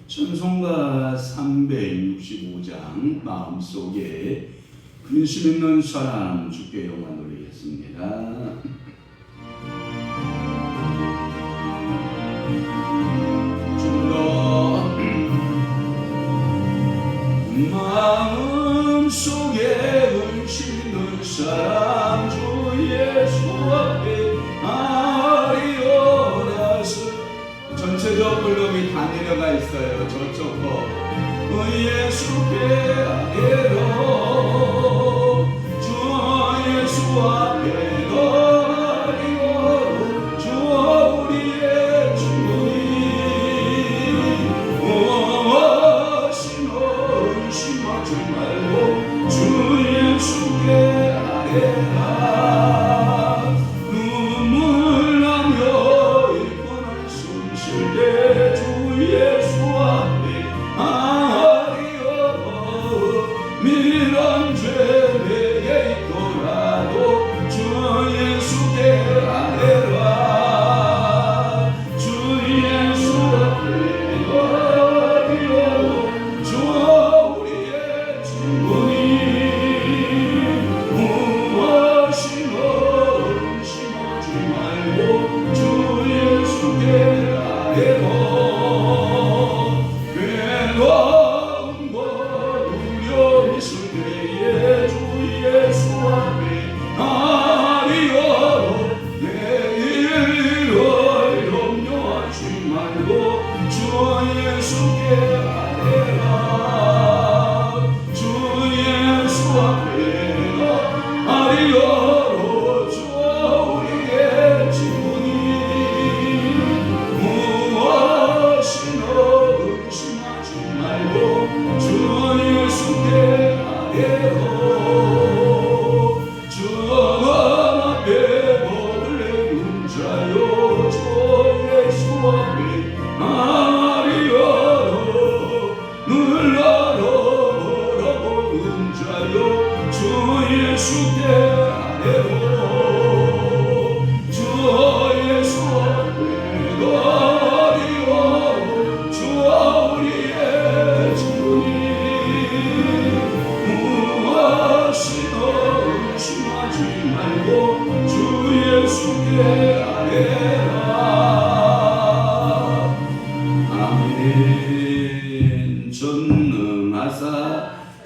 찬송가 365장 마음속에 근심 있는 사람 주께 영광 돌리겠습니다. 주로 마음속에 근심 있는 사람 주 예수 앞에 아리오라스. 전체적 블록이 다 내려가 있어요. 저쪽 거 예수께 아뢰로 주 예수 앞에 아뢰로 주 우리의 주님 심하지 말고 주 예수께 아뢰라.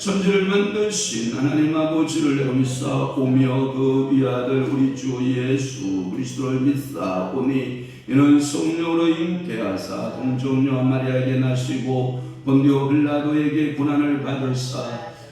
천지를 만드신 하나님 아버지를 믿사오며 그 위아들 우리 주 예수 그리스도를 믿사오니 이는 성령으로 잉태하사 동정녀 마리아에게 나시고 본디오 빌라도에게 고난을 받으사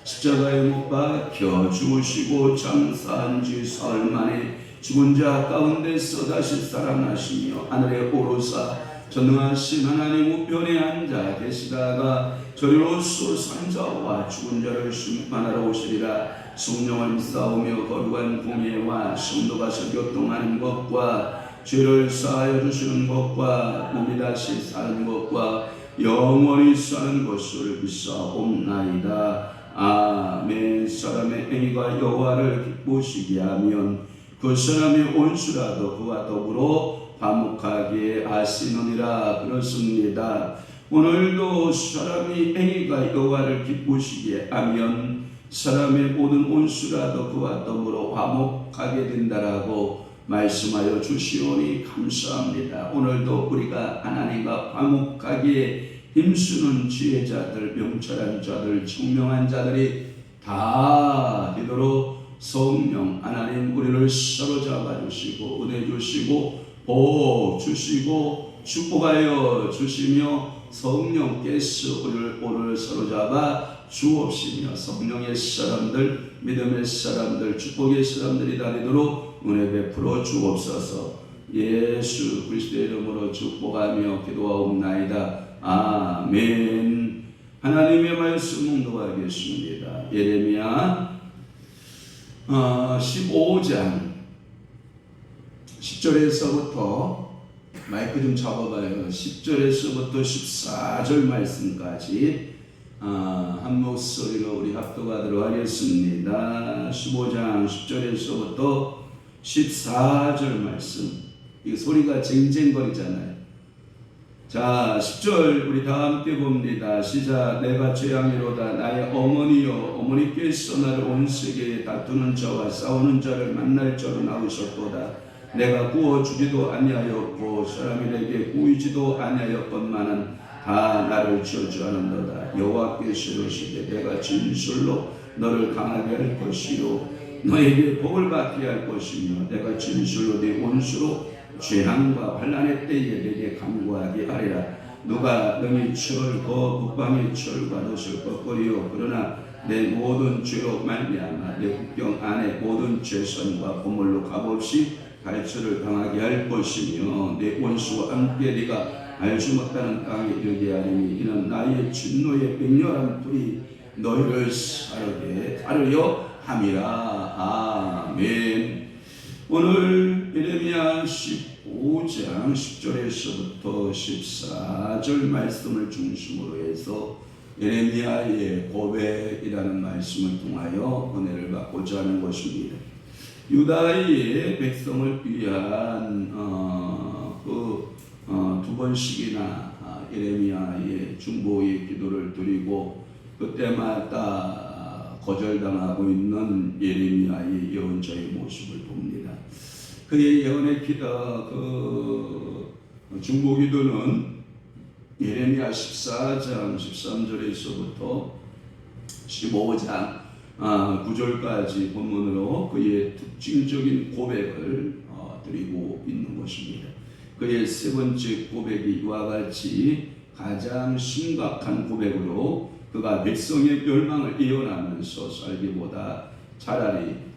십자가에 못 박혀 죽으시고 장사한 지 사흘 만에 죽은 자 가운데서 다시 살아나시며 하늘에 오르사 전능하신 하나님 우편에 앉아 계시다가 저리로서 산자와 죽은 자를 심판하러 오시리라. 성령을 믿사오며 거룩한 공예와 성도가서 교통하는 것과 죄를 사하여 주시는 것과 몸이 다시 사는 것과 영원히 사는 것을 믿사옵나이다. 아멘. 사람의 행위가 여호와를 기쁘시게 하면 그 사람의 온수라도 그와 더불어 화목하게 하시느니라. 그렇습니다. 오늘도 사람이 행위가 여호와를 기쁘시게 하면 사람의 모든 온수라도 그와 더불어 화목하게 된다라고 말씀하여 주시오니 감사합니다. 오늘도 우리가 하나님과 화목하게 힘쓰는 지혜자들, 명철한 자들, 청명한 자들이 다 되도록 성령 하나님 우리를 사로잡아 주시고 은혜 주시고 복 주시고 축복하여 주시며 성령께서 우리를 오늘 사로잡아 주옵시며 성령의 사람들, 믿음의 사람들, 축복의 사람들이 다 되도록 은혜 베풀어 주옵소서. 예수 그리스도의 이름으로 축복하며 기도하옵나이다. 아멘. 하나님의 말씀 묵독하겠습니다. 예레미야 15장 10절에서부터 마이크 좀 잡아봐요. 10절에서부터 14절 말씀까지 한 목소리로 우리 합독하도록 하겠습니다. 15장 10절에서부터 14절 말씀. 이 소리가 쟁쟁거리잖아요. 자, 10절 우리 다 함께 봅니다. 시작. 내가 죄악이로다. 나의 어머니여, 어머니께서 나를 온 세계에 다투는 자와 싸우는 자를 만날 자로 낳으셨도다. 내가 구워주지도 아니하였고 사람들에게 구이지도 아니하였건만은 다 나를 저주하는도다. 여호와께서 이르시되 내가 진술로 너를 강하게 할 것이요 너에게 복을 받게 할 것이며 내가 진술로 네 원수로 재앙과 환난의 때에 내게 간구하게 하리라. 누가 능히 철거 북방의 철과 돛을 꺾으리요 그러나 내 모든 죄로 말미암아 내 국경 안에 모든 죄선과 보물로 값없이 갈처를 당하게 할 것이며 내 원수와 함께 네가 알지 못하는 땅에 이르게 하리니 이는 나의 진노의 맹렬한 불이 너희를 사르려 함이라. 아멘. 오늘 예레미야 15장 10절에서부터 14절 말씀을 중심으로 해서 예레미야의 고백이라는 말씀을 통하여 은혜를 받고자 하는 것입니다. 유다의 백성을 위한 두 번씩이나 예레미야의 중보의 기도를 드리고 그때마다 거절당하고 있는 예레미야의 예언자의 모습을 봅니다. 그의 예언의 기도, 중보기도는 예레미야 14장 13절에서부터 15장 9절까지 본문으로 그의 특징적인 고백을 드리고 있는 것입니다. 그의 세 번째 고백이 이와 같이 가장 심각한 고백으로 그가 백성의 멸망을 예언하면서 살기보다 차라리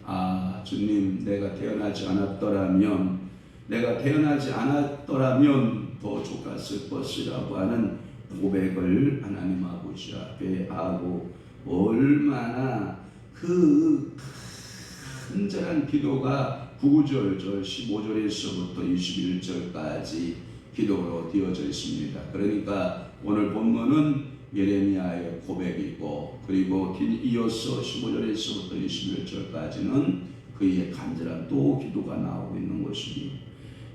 주님 내가 태어나지 않았더라면 더 좋았을 것이라고 하는 고백을 하나님 아버지 앞에 하고 얼마나 그 간절한 기도가 9절 15절에서부터 21절까지 기도로 되어져 있습니다. 그러니까 오늘 본문은 예레미야의 고백이고 그리고 이어서 15절에서부터 21절까지는 그의 간절한 또 기도가 나오고 있는 것입니다.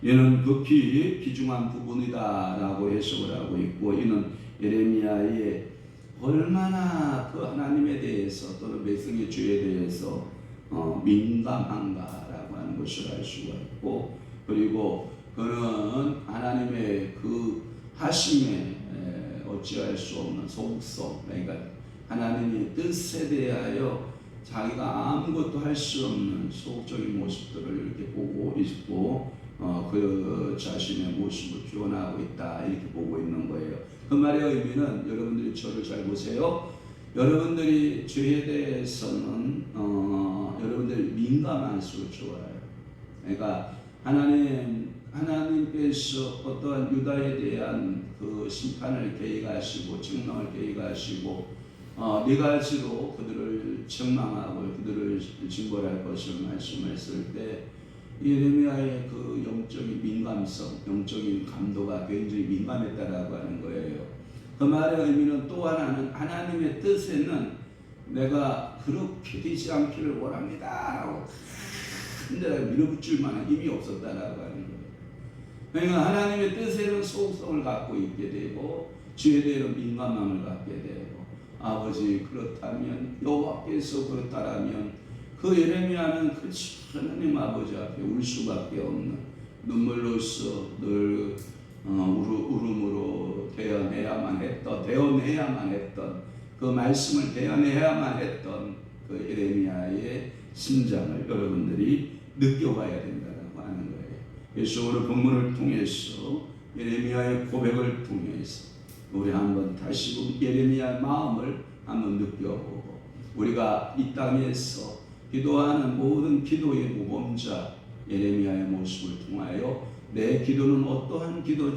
이는 극히 귀중한 부분이다라고 해석을 하고 있고 이는 예레미야의 얼마나 그 하나님에 대해서 또는 백성의 죄에 대해서 민감한가라고 하는 것을 알 수가 있고 그리고 그는 하나님의 그 하심에 어찌할 수 없는 소극성, 그러니까 하나님의 뜻에 대하여 자기가 아무것도 할 수 없는 소극적인 모습들을 이렇게 보고 있고 그 자신의 모습을 표현하고 있다 이렇게 보고 있는 거예요. 그 말의 의미는 여러분들이 저를 잘 보세요. 여러분들이 죄에 대해서는 여러분들이 민감할수록 좋아요. 그러니까 하나님께서 어떠한 유다에 대한 그 심판을 계획하시고 책망을 계획하시고 네 가지로 그들을 책망하고 그들을 징벌할 것을 말씀했을 때 예레미야의 그 영적인 민감성, 영적인 감도가 굉장히 민감했다라고 하는 거예요. 그 말의 의미는 또 하나는 하나님의 뜻에는 내가 그렇게 되지 않기를 원합니다라고 흔들어 밀어붙일 만한 힘이 없었다라고 하는 거예요. 그러니까 하나님의 뜻에는 소극성을 갖고 있게 되고 죄에 대한 민감함을 갖게 되고 아버지 그렇다면 여호와께서 그렇다라면 그 예레미야는 그 하나님 아버지 앞에 울 수밖에 없는 눈물로써 늘 울음으로 대언해야만 했던 그 말씀을 대언해야만 했던 그 예레미야의 심장을 여러분들이 느껴봐야 된다고 하는 거예요. 그래서 오늘 본문을 통해서 예레미야의 고백을 통해서 우리 한번 다시 예레미야의 마음을 한번 느껴보고 우리가 이 땅에서 기도하는 모든 기도의 모범자 예레미야의 모습을 통하여 내 기도는 어떠한 기도의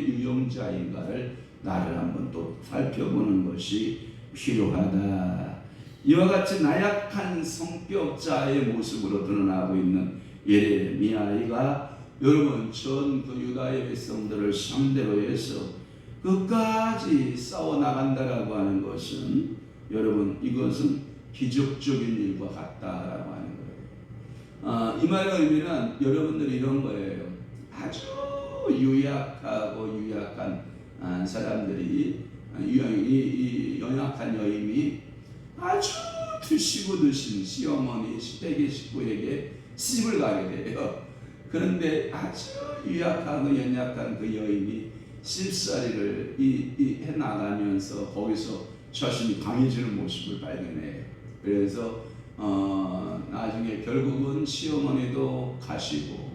유형자인가를 나를 한번 또 살펴보는 것이 필요하다. 이와 같이 나약한 성격자의 모습으로 드러나고 있는 예레미야가 여러분 전 그 유다의 백성들을 상대로 해서 끝까지 싸워 나간다라고 하는 것은 여러분 이것은 기적적인 일과 같다라고 하는 거예요. 이 말의 의미는 여러분들이 이런 거예요. 아주 유약하고 유약한 사람들이 이 연약한 여인이 아주 드시고 드신 시어머니 시댁의 식구에게 시집을 가게 돼요. 그런데 아주 유약하고 연약한 그 여인이 씹사리를 해나가면서 거기서 자신이 강해지는 모습을 발견해요. 그래서 나중에 결국은 시어머니도 가시고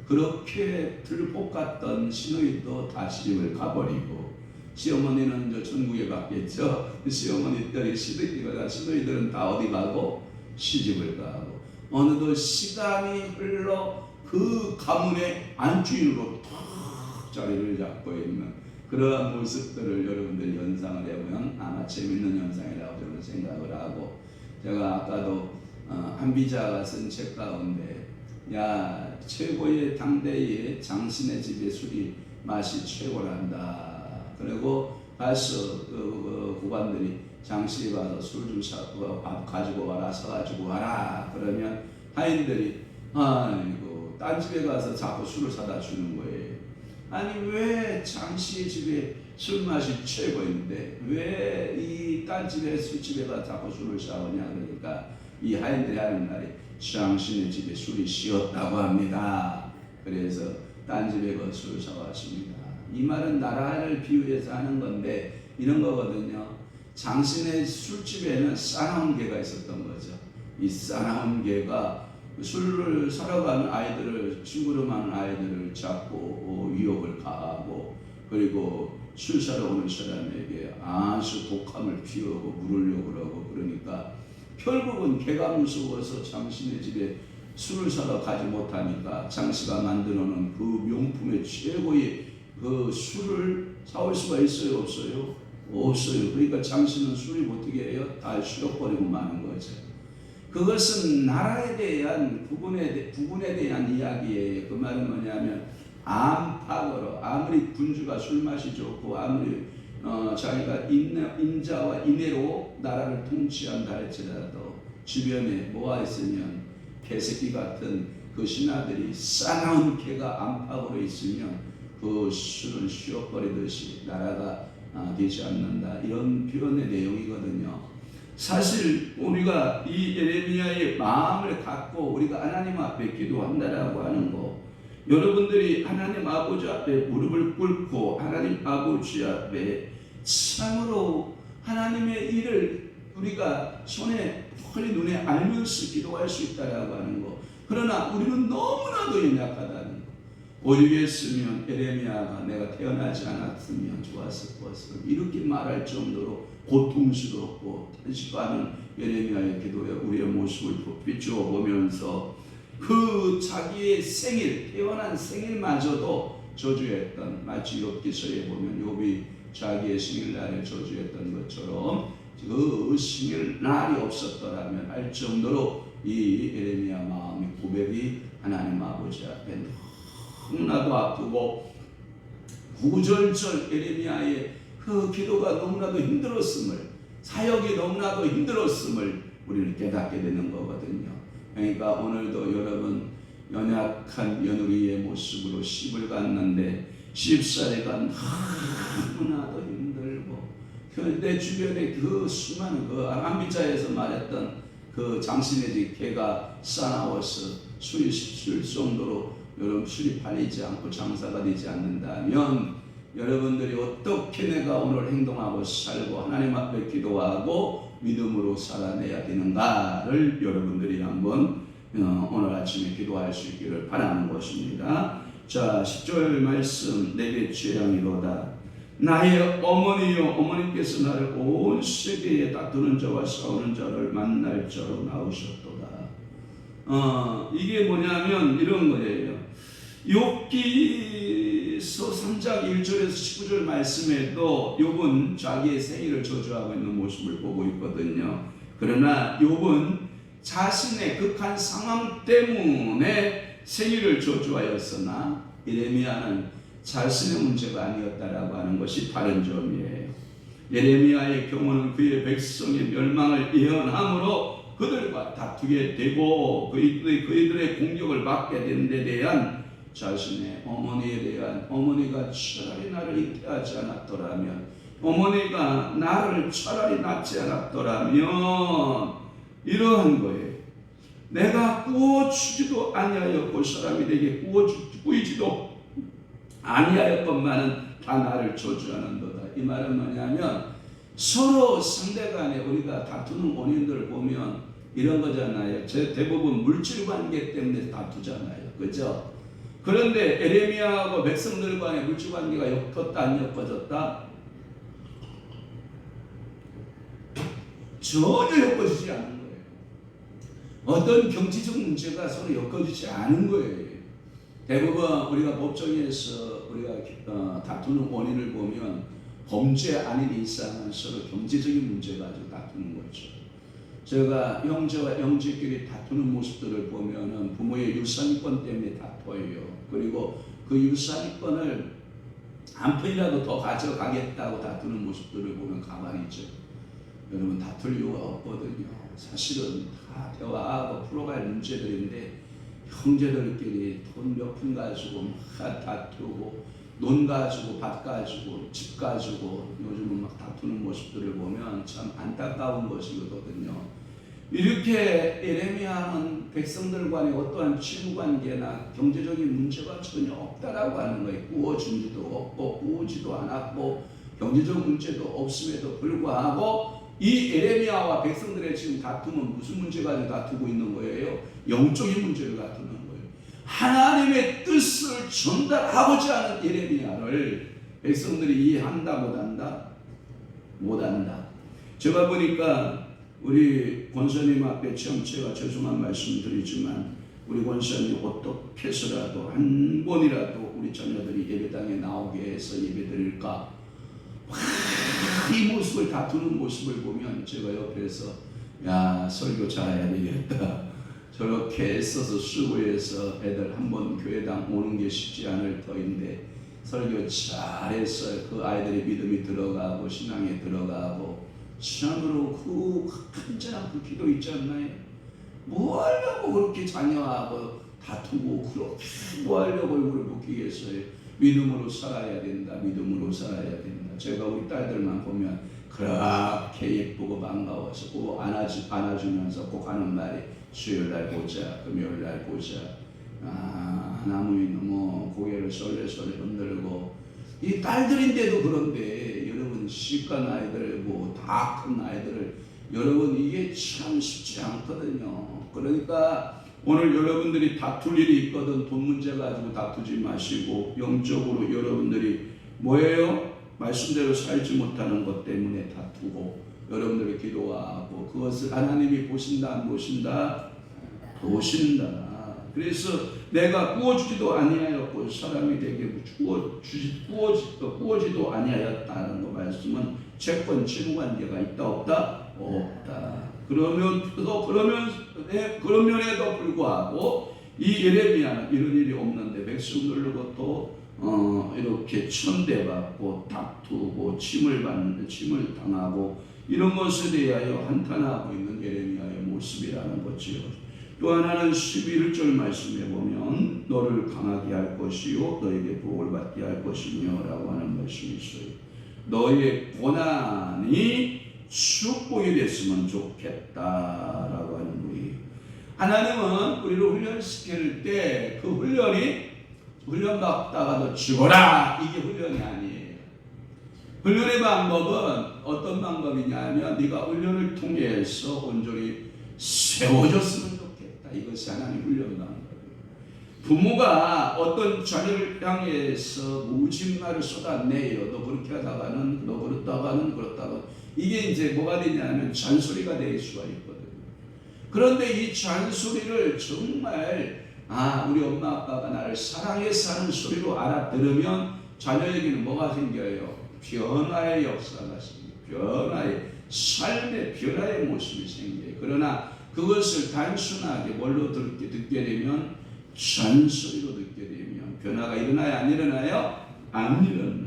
그렇게 들볶았던 시누이도 다 시집을 가버리고 시어머니는 저 천국에 갔겠죠. 시어머니들이 시누이들은 다 어디 가고 시집을 가고 어느덧 시간이 흘러 그 가문의 안주인으로 탁 자리를 잡고 있는 그러한 모습들을 여러분들 연상을 해보면 아마 재밌는 현상이라고 저는 생각을 하고 제가 아까도 한비자가 쓴 책 가운데 야 최고의 당대의 장신의 집의 술이 맛이 최고란다. 그리고 가서 그 구관들이 장씨에 가서 술 좀 가지고 와라 사가지고 와라 그러면 하인들이 아이고 딴 집에 가서 자꾸 술을 사다 주는 거예요. 아니 왜 장씨의 집에 술 맛이 최고인데 왜 이 딴 집에 술집에 가서 자꾸 술을 사오냐 그러니까 이 하인들이 하는 말이 장신의 집에 술이 쉬었다고 합니다. 그래서 딴 집에 그 술을 사왔습니다. 이 말은 나라를 비유해서 하는 건데 이런 거거든요. 장신의 술집에는 싸나운 개가 있었던 거죠. 이 싸나운 개가 술을 사러 가는 아이들을 심부름하는 아이들을 잡고 유혹을 가하고 그리고 술 사러 오는 사람에게 아주 독함을 피우고 물으려고 그러고 그러니까 결국은 개가 무서워서 장신의 집에 술을 사러 가지 못하니까 장씨가 만들어 놓은 그 명품의 최고의 그 술을 사올 수가 있어요? 없어요? 없어요. 그러니까 장씨는 술이 어떻게 해요? 다 쉬어버리고 마는 거죠. 그것은 나라에 대한 부분에 대한 이야기예요. 그 말은 뭐냐면 안팎으로 아무리 군주가 술맛이 좋고 아무리 자기가 인자와 인애로 나라를 통치한다 할지라도 주변에 뭐가 있으면 개새끼 같은 그 신하들이 싸나운 개가 안팎으로 있으면 그 술은 쉬어버리듯이 나라가 되지 않는다. 이런 표현의 내용이거든요. 사실 우리가 이 예레미야의 마음을 갖고 우리가 하나님 앞에 기도한다라고 하는 거 여러분들이 하나님 아버지 앞에 무릎을 꿇고 하나님 아버지 앞에 참으로 하나님의 일을 우리가 손에 펄리 눈에 알면서 기도할 수 있다라고 하는 거 그러나 우리는 너무나도 연약하다는 거 오죽했으면 예레미야가 내가 태어나지 않았으면 좋았을 것을 이렇게 말할 정도로 고통스럽고 탄식하는 예레미야의 기도에 우리의 모습을 비추어 보면서 그 자기의 생일 태어난 생일마저도 저주했던 마치 욥기서에 보면 욥이 자기의 생일날에 저주했던 것처럼 그 생일날이 없었더라면 할 정도로 이 예레미야 마음의 고백이 하나님 아버지 앞에 너무나도 아프고 구절절 예레미야의 그 기도가 너무나도 힘들었음을 사역이 너무나도 힘들었음을 우리는 깨닫게 되는 거거든요. 그러니까 오늘도 여러분 연약한 며느리의 모습으로 시집을 갔는데 시집살이가 너무나도 힘들고 내 주변에 그 수많은 그 한비자에서 말했던 그 장신의 집 개가 싸나워서 술이 술 정도로 여러분 술이 팔리지 않고 장사가 되지 않는다면 여러분들이 어떻게 내가 오늘 행동하고 살고 하나님 앞에 기도하고 믿음으로 살아내야 되는가를 여러분들이 한번 오늘 아침에 기도할 수 있기를 바라는 것입니다. 자 10절 말씀 내게 죄악이로다 나의 어머니여 어머니께서 나를 온 세계에 다투는 자와 싸우는 자를 만날 자로 나오셨도다. 이게 뭐냐면 이런 거예요. 욥기서 3장 1절에서 19절 말씀에도 욥은 자기의 생일을 저주하고 있는 모습을 보고 있거든요. 그러나 욥은 자신의 극한 상황 때문에 생일을 저주하였으나 예레미야는 자신의 문제가 아니었다라고 하는 것이 다른 점이에요. 예레미야의 경우는 그의 백성의 멸망을 예언함으로 그들과 다투게 되고 그들의 공격을 받게 된 데 대한 자신의 어머니에 대한, 어머니가 차라리 나를 잉태하지 않았더라면, 어머니가 나를 차라리 낳지 않았더라면, 이러한 거예요. 내가 꾸어주지도 아니하였고 사람이 내게 꾸이지도 아니하였건만은 다 나를 저주하는도다. 이 말은 뭐냐면 서로 상대 간에 우리가 다투는 원인들을 보면 이런 거잖아요. 대부분 물질 관계 때문에 다투잖아요. 그죠? 그런데 에레미야하고 백성들 간의 물질 관계가 엮었다 안 엮어졌다? 전혀 엮어지지 않는 거예요. 어떤 경제적 문제가 서로 엮어지지 않은 거예요. 대부분 우리가 법정에서 우리가 다투는 원인을 보면 범죄 아닌 이상은 서로 경제적인 문제 가지고 다투는 거죠. 제가 형제와 형제끼리 다투는 모습들을 보면은 부모의 유산권 때문에 다퉈요. 그리고 그 유산권을 한 푼이라도 더 가져가겠다고 다투는 모습들을 보면 가만히 있죠. 여러분, 다툴 이유가 없거든요. 사실은 다 대화하고 풀어갈 문제들인데 형제들끼리 돈 몇 푼 가지고 막 다투고, 논 가지고 밭 가지고 집 가지고 요즘은 막 다투는 모습들을 보면 참 안타까운 것이거든요. 이렇게 에레미야는 백성들 간에 어떠한 친구관계나 경제적인 문제가 전혀 없다라고 하는 거예요. 꾸어준지도 없고 꾸우지도 않았고 경제적 문제도 없음에도 불구하고 이 에레미야와 백성들의 지금 다툼은 무슨 문제 가지고 다투고 있는 거예요? 영적인 문제를 다투는 거예요. 하나님의 뜻을 전달하고자 하는 에레미야를 백성들이 이해한다 못한다? 못한다. 제가 보니까 우리 권사님 앞에 참 제가 죄송한 말씀 드리지만 우리 권사님 어떻게 해서라도 한 번이라도 우리 자녀들이 예배당에 나오게 해서 예배드릴까, 이 모습을 다투는 모습을 보면 제가 옆에서 야, 설교 잘해야 되겠다. 저렇게 애써서 수고해서 애들 한번 교회당 오는 게 쉽지 않을 터인데 설교 잘해서 그 아이들의 믿음이 들어가고 신앙에 들어가고 참으로 그 간절한 그 기도 있지 않나요? 뭐 하려고 그렇게 자녀하고 다투고 그렇게 뭐 하려고 얼굴을 붓기겠어요? 믿음으로 살아야 된다. 믿음으로 살아야 된다. 제가 우리 딸들만 보면 그렇게 예쁘고 반가워서 꼭 안아주면서 꼭 하는 말이 수요일날 보자, 금요일날 보자. 하나님이 너무 고개를 솔레솔레 흔들고, 이 딸들인데도 그런데 여러분 시집간 아이들 다 큰 아이들을 여러분 이게 참 쉽지 않거든요. 그러니까 오늘 여러분들이 다툴 일이 있거든 돈 문제 가지고 다투지 마시고 영적으로 여러분들이 뭐예요? 말씀대로 살지 못하는 것 때문에 다투고 여러분들이 기도하고 그것을 하나님이 보신다 안 보신다? 보신다. 그래서 내가 꾸어주지도 아니하였고 사람이 되게 꾸어지도 아니하였다는 거 말씀은 채권 친구관계가 있다 없다? 없다. 그런 면에도 불구하고 이 예레미야는 이런 일이 없는데 백성들로부터 이렇게 천대받고 다투고 침을 당하고 이런 것에 대하여 한탄하고 있는 예레미야의 모습이라는 거지요. 또 하나는 11절 말씀에 보면 너를 강하게 할 것이요 너에게 복을 받게 할 것이며 라고 하는 말씀이 있어요. 너의 고난이 축복이 됐으면 좋겠다라고 하는 거예요. 하나님은 우리를 훈련시킬 때 그 훈련받다가도 죽어라, 이게 훈련이 아니에요. 훈련의 방법은 어떤 방법이냐면 네가 훈련을 통해서 온전히 세워졌으면 좋겠다. 이것이 하나님 훈련 방법이에요. 부모가 어떤 자녀를 향해서 모진 말을 쏟아내요. 너 그렇게 하다가는 너 그렇다가 이게 이제 뭐가 되냐면 잔소리가 될 수가 있거든요. 그런데 이 잔소리를 정말 우리 엄마 아빠가 나를 사랑해서 하는 소리로 알아들으면 자녀에게는 뭐가 생겨요? 변화의 역사가 생겨요. 변화의 삶의 변화의 모습이 생겨요. 그러나 그것을 단순하게 뭘로 듣게 되면 잔소리로 듣게 되면 변화가 일어나요? 안 일어나요? 안 일어나요.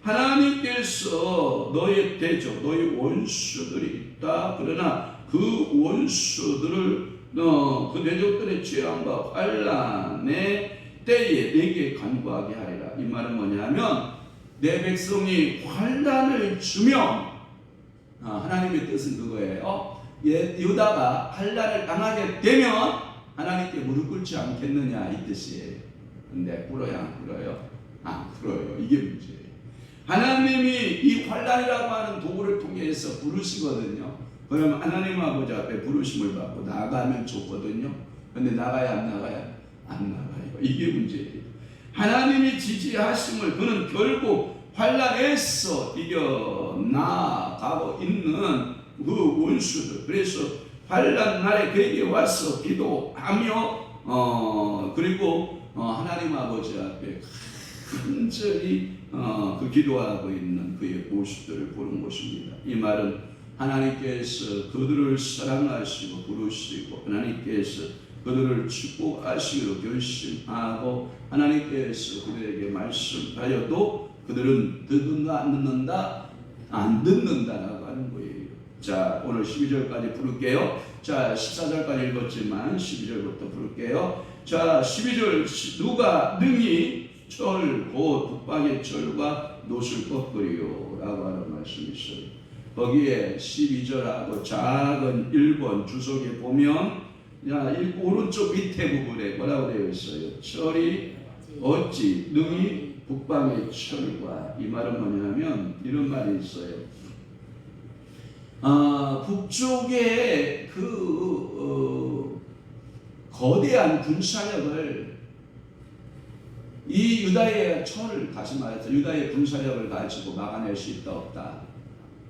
하나님께서 너의 대적, 너의 원수들이 있다. 그러나 그 원수들을 그 대적들의 재앙과 환난에 때에 내게 간구하게 하리라. 이 말은 뭐냐면 내 백성이 환난을 주면 하나님의 뜻은 그거예요. 유다가 환난을 당하게 되면 하나님께 무릎 꿇지 않겠느냐 이 뜻이에요. 근데 꿇어요 안 꿇어요? 안 꿇어요. 이게 문제예요. 하나님이 이 환난이라고 하는 도구를 통해서 부르시거든요. 그러면 하나님 아버지 앞에 부르심을 받고 나가면 좋거든요. 근데 나가야 안 나가요? 안 나가요. 이게 문제예요. 하나님이 지지하심을 그는 결국 환난에서 이겨나가고 있는 그 원수들. 그래서 환난 날에 그에게 와서 기도하며 그리고 하나님 아버지 앞에 간절히 그 기도하고 있는 그의 모습들을 보는 것입니다. 이 말은 하나님께서 그들을 사랑하시고 부르시고 하나님께서 그들을 축복하시기로 결심하고 하나님께서 그들에게 말씀하여도 그들은 듣는다 안 듣는다? 안 듣는다라고 하는 거예요. 자, 오늘 12절까지 부를게요. 자, 14절까지 읽었지만 12절부터 부를게요. 자, 12절 누가 능히 철 곧 북방의 철과 놋을 꺾으리요 라고 하는 말씀이 있어요. 거기에 12절하고 작은 1번 주석에 보면 오른쪽 밑에 부분에 뭐라고 되어 있어요? 철이 어찌 능히 북방의 철과. 이 말은 뭐냐면 이런 말이 있어요. 북쪽의 거대한 군사력을 이 유다의 철을, 다시 말해서 유다의 군사력을 가지고 막아낼 수 있다 없다?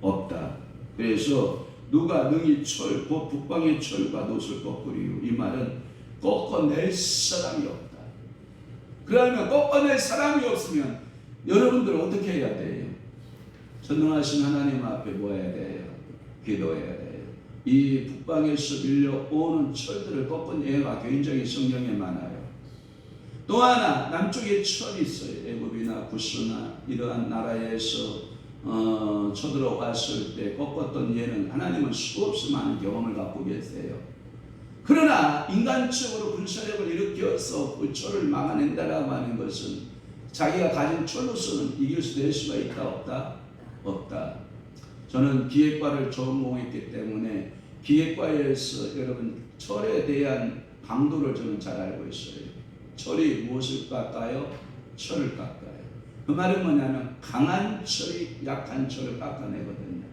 없다. 그래서 누가 능히 철 곧 북방의 철과 놋을 꺾으리요. 이 말은 꺾어낼 사람이 없다. 그러면 꺾어낼 사람이 없으면 여러분들은 어떻게 해야 돼요? 전능하신 하나님 앞에 뭐 해야 돼요? 기도해야 돼요. 이 북방에서 밀려오는 철들을 꺾은 예가 굉장히 성경에 많아요. 또 하나 남쪽에 철이 있어요. 애굽이나 구스나 이러한 나라에서 쳐들어왔을 때 꺾었던 예는 하나님은 수없이 많은 경험을 갖고 계세요. 그러나 인간적으로 군사력을 일으켜서 그 철을 막아낸다라고 하는 것은 자기가 가진 철로서는 이길 수 낼 수가 있다 없다? 없다. 저는 기획과를 전공했기 때문에 기획과에서 여러분 철에 대한 강도를 저는 잘 알고 있어요. 철이 무엇을 깎아요? 철을 깎아요. 그 말은 뭐냐면 강한 철이 약한 철을 깎아내거든요.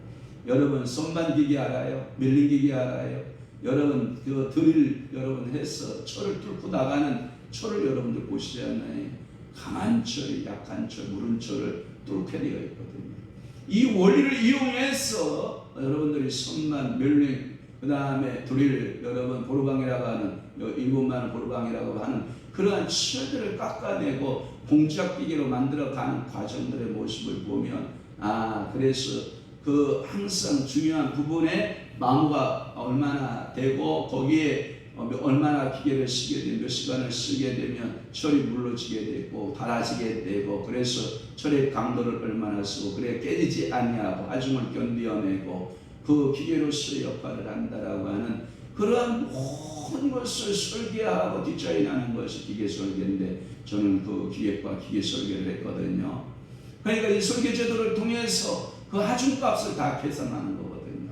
여러분 선반기기 알아요? 밀링기기 알아요? 여러분 그 드릴 여러분 해서 철을 뚫고 나가는 철을 여러분들 보시지 않나요? 강한 철이 약한 철, 무른 철을 뚫게 되어 있거든요. 이 원리를 이용해서 여러분들이 선반, 밀링, 그 다음에 드릴, 여러분 보르방이라고 하는 일본말은 보르방이라고 하는 그러한 철들을 깎아내고 공작기계로 만들어가는 과정들의 모습을 보면 그래서 그 항상 중요한 부분에 마모가 얼마나 되고 거기에 얼마나 기계를 쓰게 되면 몇 시간을 쓰게 되면 철이 물러지게 되고 달아지게 되고 그래서 철의 강도를 얼마나 쓰고 그래 깨지지 않냐고 아중을 견디어내고 그 기계로서의 역할을 한다라고 하는 그러한 모든 것을 설계하고 디자인하는 것이 기계 설계인데 저는 그 기획과 기계 설계를 했거든요. 그러니까 이 설계 제도를 통해서 그 하중값을 다 계산하는 거거든요.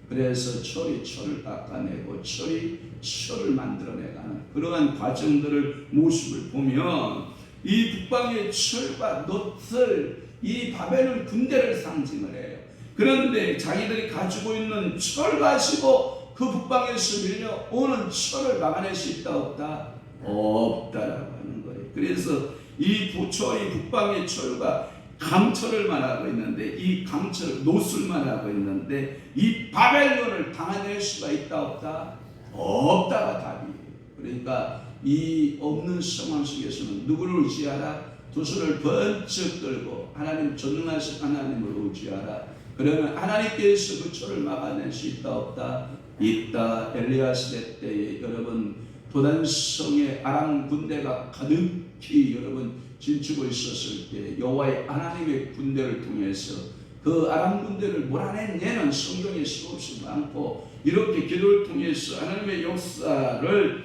그래서 철이 철을 깎아내고 철이 철을 만들어내가는 그러한 과정들을 모습을 보면 이 북방의 철과 놋을 이 바벨론 군대를 상징을 해요. 그런데 자기들이 가지고 있는 철 가지고 그 북방에서 밀려오는 철을 막아낼 수 있다 없다? 없다라고 하는 거예요. 그래서 이 부철이 북방의 철과 강철을 말하고 있는데 이 강철 놋을 말하고 있는데 이 바벨론을 당해낼 수가 있다 없다? 없다가 답이에요. 그러니까 이 없는 상황 속에서는 누구를 의지하라? 두 손을 번쩍 들고 하나님 전능하신 하나님을 의지하라. 그러면 하나님께서 그 철을 막아낼 수 있다 없다? 있다. 엘리야 시대 때에 여러분 도단성의 아람 군대가 가득히 여러분 진축을 있었을 때 여호와의 하나님의 군대를 통해서 그 아람 군대를 몰아낸 예는 성경에 수없이 많고 이렇게 기도를 통해서 하나님의 역사를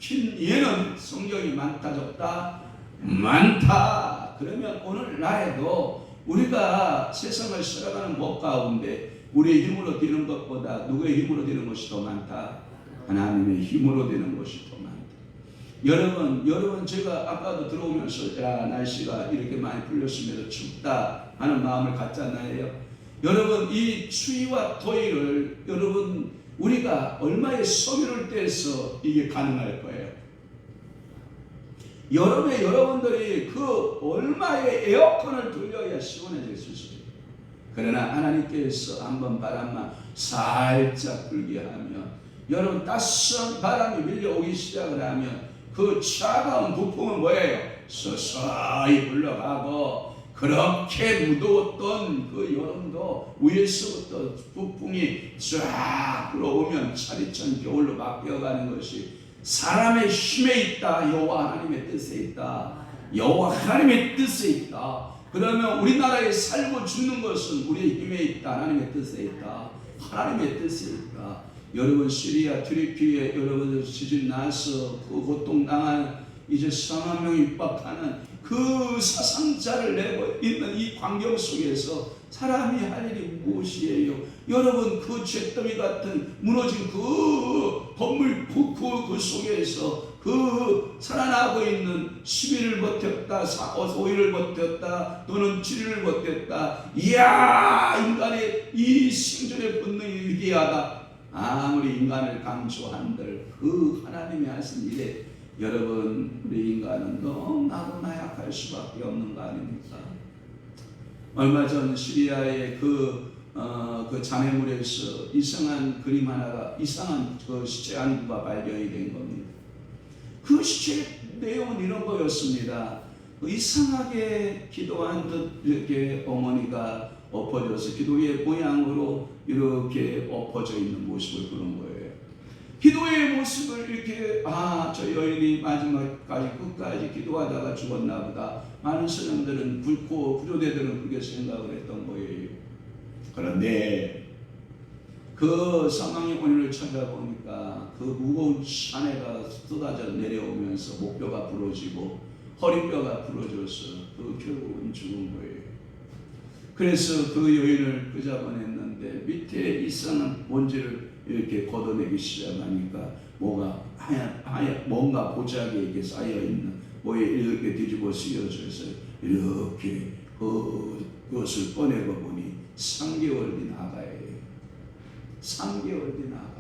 얘는 성경이 많다 적다? 많다. 그러면 오늘날에도 우리가 세상을 살아가는 법 가운데 우리의 힘으로 되는 것보다 누구의 힘으로 되는 것이 더 많다? 하나님의 힘으로 되는 것이 더 많다. 여러분 제가 아까도 들어오면서 날씨가 이렇게 많이 풀렸으면서 춥다 하는 마음을 갖잖아요. 여러분 이 추위와 더위를 여러분 우리가 얼마의 소비를 떼서 이게 가능할 거예요. 여름에 여러분들이 그 얼마의 에어컨을 돌려야 시원해질 수 있어요. 그러나 하나님께서 한번 바람만 살짝 불게 하면 여러분 따스한 바람이 밀려오기 시작을 하면 그 차가운 부풍은 뭐예요? 서서히 불러가고 그렇게 무더웠던 그 여름도 위에서부터 부풍이 쫙 불어오면 차디찬 겨울로 바뀌어가는 것이 사람의 힘에 있다. 여호와 하나님의 뜻에 있다. 여호와 하나님의 뜻에 있다. 그러면 우리나라에 살고 죽는 것은 우리의 힘에 있다. 하나님의 뜻에 있다. 하나님의 뜻에 있다. 여러분 시리아 트리키에 여러분들 지진 나서 그 고통당한 이제 4만 명이 육박하는 그 사상자를 내고 있는 이 광경 속에서 사람이 할 일이 무엇이에요? 여러분 그 잿더미 같은 무너진 그 건물 그 속에서 그 살아나고 있는 10일을 버텼다 5일을 버텼다 또는 7일을 버텼다. 이야 인간의 이 생존의 본능이 위대하다. 아무리 인간을 강조한들 그 하나님이 하신 일에 여러분 우리 인간은 너무나 약할 수밖에 없는 거 아닙니까? 얼마 전 시리아의 그 장애물에서 이상한 그림 하나가 이상한 그 시체 한 구가 발견이 된 겁니다. 그 시체 내용은 이런 거였습니다. 이상하게 기도한 듯 이렇게 어머니가 엎어져서 기도의 모양으로 이렇게 엎어져 있는 모습을 그런 거예요. 기도의 모습을 이렇게 저 여인이 마지막까지 끝까지 기도하다가 죽었나 보다. 많은 사람들은 구조대들은 그렇게 생각을 했던 거예요. 그런데 그 사망의 원인을 찾아보니까 그 무거운 잔해가 쏟아져 내려오면서 목뼈가 부러지고 허리뼈가 부러져서 결국은 죽은 거예요. 그래서 그 여인을 끄잡아냈는데 밑에 이상한 먼지를 이렇게 걷어내기 시작하니까 뭐가 뭔가 보자기에 이렇게 쌓여있는 뭐에 이렇게 뒤집어 쓰여져서 이렇게 그것을 꺼내고 보니 3개월 된 아가예요. 3개월 된 아가.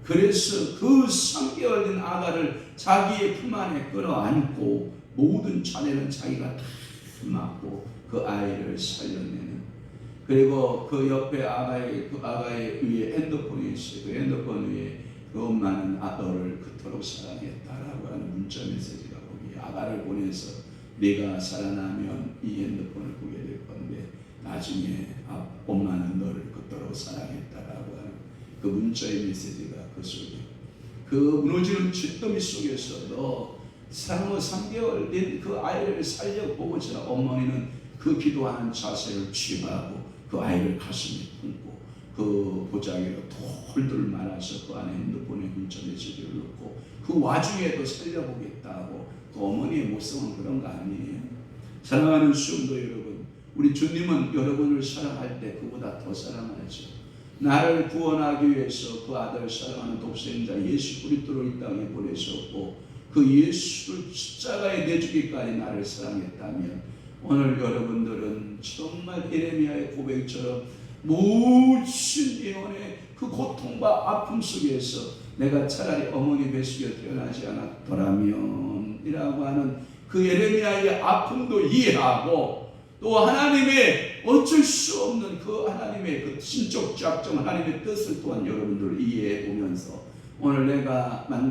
그래서 그 3개월 된 아가를 자기의 품 안에 끌어안고 모든 잔해는 자기가 다 맡고 그 아이를 살려내는. 그리고 그 옆에 그 아가의 위에 핸드폰이 있어요. 그 핸드폰 위에 그 엄마는 너를 그토록 사랑했다라고 하는 문자 메시지가 거기 아가를 보내서 네가 살아나면 이 핸드폰을 보게 될 건데 나중에 엄마는 너를 그토록 사랑했다라고 하는 그 문자의 메시지가 그 속에 그 무너지는 잿더미 속에서도 생후 3개월 된 그 아이를 살려보고자 어머니는 그 기도하는 자세를 취하고 그 아이를 가슴에 품고 그 보자기로 돌돌 말아서 그 안에 핸드폰에 문자 메시지를 넣고 그 와중에도 살려보겠다고 그 어머니의 모습은 그런 거 아니에요. 사랑하는 성도 여러분, 우리 주님은 여러분을 사랑할 때 그보다 더 사랑하죠. 나를 구원하기 위해서 그 아들을 사랑하는 독생자 예수 그리스도를 이 땅에 보내셨고 그 예수를 십자가에 내주기까지 나를 사랑했다면 오늘 여러분들은 정말 예레미야의 고백처럼 모든 예언의 그 고통과 아픔 속에서 내가 차라리 어머니 뱃속에 태어나지 않았더라면 이라고 하는 그 예레미야의 아픔도 이해하고 또 하나님의 어쩔 수 없는 그 하나님의 그 신적 작정 하나님의 뜻을 또한 여러분들 이해해 보면서 오늘 내가 만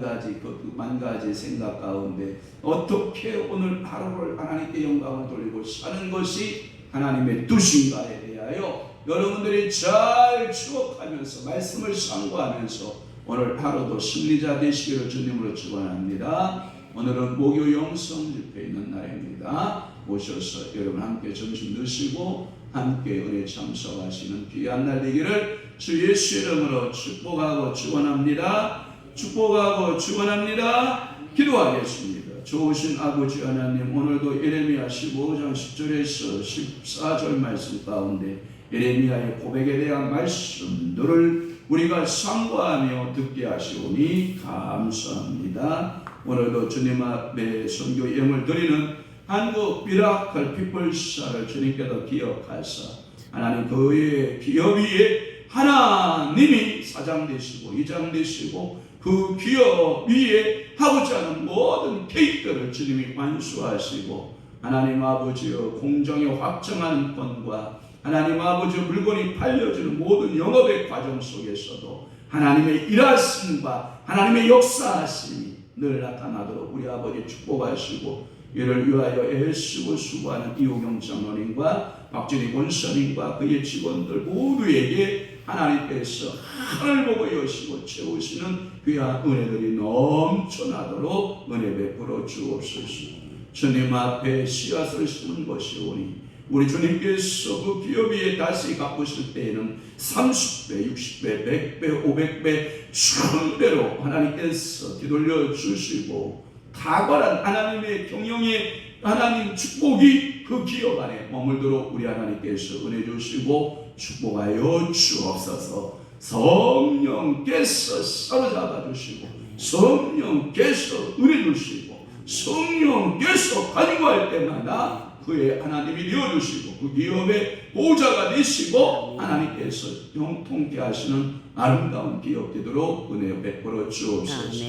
가지 생각 가운데 어떻게 오늘 하루를 하나님께 영광을 돌리고 사는 것이 하나님의 뜻인가에 대하여 여러분들이 잘 추억하면서 말씀을 상고하면서 오늘 하루도 승리자 되시기를 주님으로 축원합니다. 오늘은 목요 영성 집회 있는 날입니다. 오셔서 여러분 함께 점심 드시고 함께 은혜 참석하시는 귀한 날 되기를 주 예수 이름으로 축복하고 축원합니다. 축복하고 축원합니다. 기도하겠습니다. 좋으신 아버지 하나님, 오늘도 예레미야 15장 10절에서 14절 말씀 가운데 예레미야의 고백에 대한 말씀들을 우리가 상고하며 듣게 하시오니 감사합니다. 오늘도 주님 앞에 선교 예물 드리는 한국 미라클 피플사를 주님께서 기억하사 하나님 그의 기업 위에 하나님이 사장 되시고 이장 되시고 그 기업 위에 하고자 하는 모든 계획들을 주님이 완수하시고 하나님 아버지여 공정의 확정하는 권과 하나님 아버지 물건이 팔려지는 모든 영업의 과정 속에서도 하나님의 일하심과 하나님의 역사하심이 늘 나타나도록 우리 아버지 축복하시고 이를 위하여 애쓰고 수고하는 이호경 장로님과 박진희 권사님과 그의 직원들 모두에게 하나님께서 하늘 보고 여시고 채우시는 귀한 은혜들이 넘쳐나도록 은혜 베풀어 주옵소서. 주님 앞에 씨앗을 심은 것이오니 우리 주님께서 그 기업 위에 다시 갚으실 때에는 30배, 60배, 100배, 500배, 1000배로 하나님께서 뒤돌려 주시고 탁월한 하나님의 경영의 하나님 축복이 그 기업 안에 머물도록 우리 하나님께서 은혜 주시고 축복하여 주옵소서. 성령께서 사로잡아 주시고 성령께서 은혜 주시고 성령께서 간구할 때마다 그의 하나님이 되어주시고 그 기업의 보호자가 되시고 하나님께서 형통케 하시는 아름다운 기업 되도록 은혜 베풀어 주옵소서.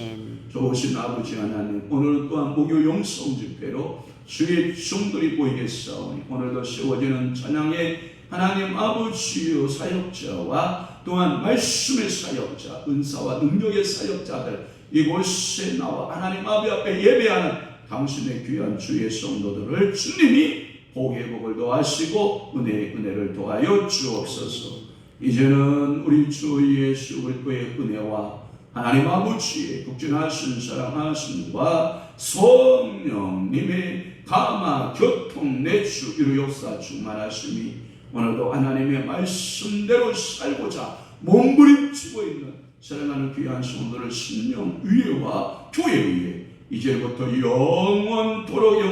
좋으신 아버지 하나님, 오늘 또한 목요 영성 집회로 주의 종들이 보이겠사오니 오늘도 세워지는 찬양의 하나님 아버지의 사역자와 또한 말씀의 사역자, 은사와 능력의 사역자들 이곳에 나와 하나님 아버지 앞에 예배하는 당신의 귀한 주의 성도들을 주님이 복의 복을 더하시고 은혜를 더하여 주옵소서. 이제는 우리 주 예수 그리스도의 은혜와 하나님 아버지의 극진하신 사랑하심과 성령님의 감화 교통 내주 이루 역사 충만하심이 오늘도 하나님의 말씀대로 살고자 몸부림치고 있는 사랑하는 귀한 성도들 신령 위에와 교회 위에 이제부터 영원토록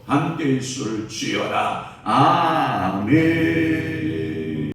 함께 있을 지어라. 아멘.